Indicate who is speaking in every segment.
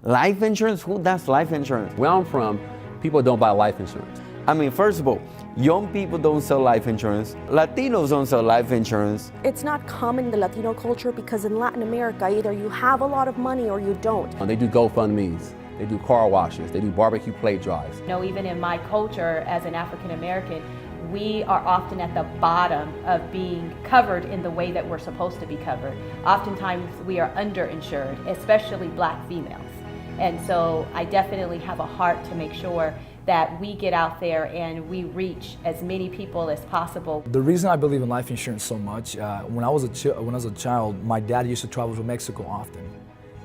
Speaker 1: Life insurance? Who does life insurance?
Speaker 2: Where I'm from, people don't buy life insurance.
Speaker 1: I mean, first of all, young people don't sell life insurance. Latinos don't sell life insurance.
Speaker 3: It's not common in the Latino culture because in Latin America, either you have a lot of money or you don't.
Speaker 2: They do GoFundMes, they do car washes, they do barbecue plate drives.
Speaker 4: You know, even in my culture as an African American, we are often at the bottom of being covered in the way that we're supposed to be covered. Oftentimes we are underinsured, especially Black females. And so I definitely have a heart to make sure that we get out there and we reach as many people as possible.
Speaker 5: The reason I believe in life insurance so much, when I was a child, my dad used to travel to Mexico often.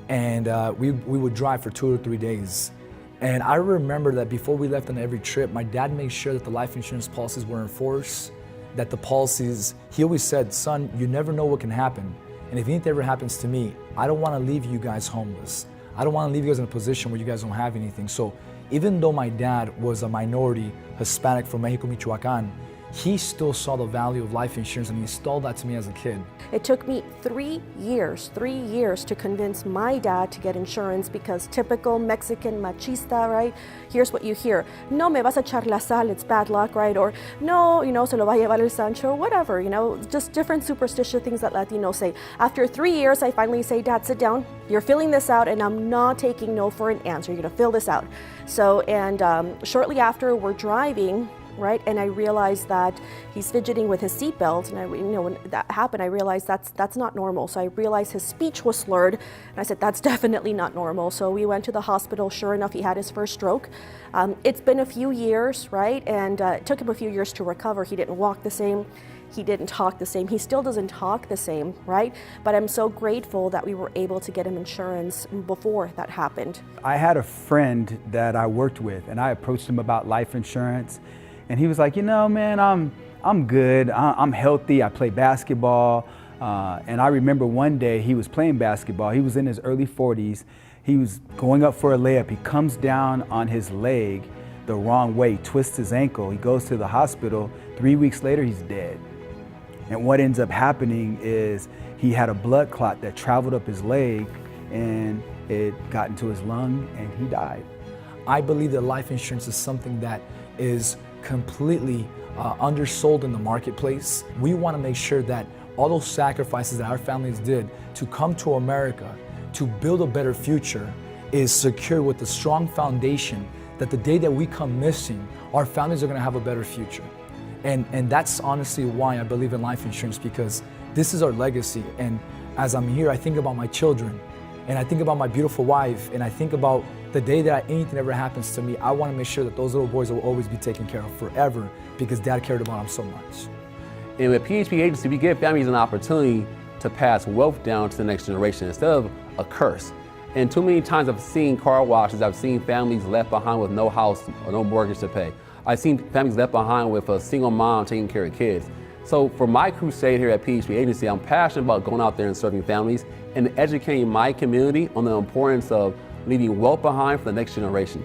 Speaker 5: And we would drive for 2 or 3 days. And I remember that before we left on every trip, my dad made sure that the life insurance policies were enforced, that the policies, he always said, son, you never know what can happen. And if anything ever happens to me, I don't want to leave you guys homeless. I don't want to leave you guys in a position where you guys don't have anything. So even though my dad was a minority Hispanic from Mexico, Michoacan, he still saw the value of life insurance and he installed that to me as a kid.
Speaker 3: It took me 3 years to convince my dad to get insurance because typical Mexican machista, right? Here's what you hear. No me vas a echar la sal, it's bad luck, right? Or no, se lo va a llevar el Sancho, whatever, just different superstitious things that Latinos say. After 3 years, I finally say, Dad, sit down. You're filling this out and I'm not taking no for an answer. You're gonna fill this out. So, and shortly after we're driving, right? And I realized that he's fidgeting with his seatbelt, and when that happened, I realized that's not normal. So I realized his speech was slurred, and I said that's definitely not normal. So we went to the hospital. Sure enough, he had his first stroke. It's been a few years, right? And it took him a few years to recover. He didn't walk the same. He didn't talk the same. He still doesn't talk the same, right? But I'm so grateful that we were able to get him insurance before that happened.
Speaker 6: I had a friend that I worked with, and I approached him about life insurance. And he was like, man, I'm good, I'm healthy, I play basketball. And I remember one day he was playing basketball, he was in his early 40s, he was going up for a layup, he comes down on his leg the wrong way, twists his ankle, he goes to the hospital, 3 weeks later he's dead. And what ends up happening is he had a blood clot that traveled up his leg and it got into his lung and he died.
Speaker 5: I believe that life insurance is something that is completely undersold in the marketplace. We want to make sure that all those sacrifices that our families did to come to America, to build a better future, is secure with a strong foundation that the day that we come missing, our families are going to have a better future. And that's honestly why I believe in life insurance, because this is our legacy. And as I'm here, I think about my children, and I think about my beautiful wife, and I think about the day that anything ever happens to me, I want to make sure that those little boys will always be taken care of forever because Dad cared about them so much.
Speaker 2: And with PHP Agency, we give families an opportunity to pass wealth down to the next generation instead of a curse. And too many times I've seen car washes, I've seen families left behind with no house or no mortgage to pay. I've seen families left behind with a single mom taking care of kids. So for my crusade here at PHP Agency, I'm passionate about going out there and serving families and educating my community on the importance of leaving wealth behind for the next generation.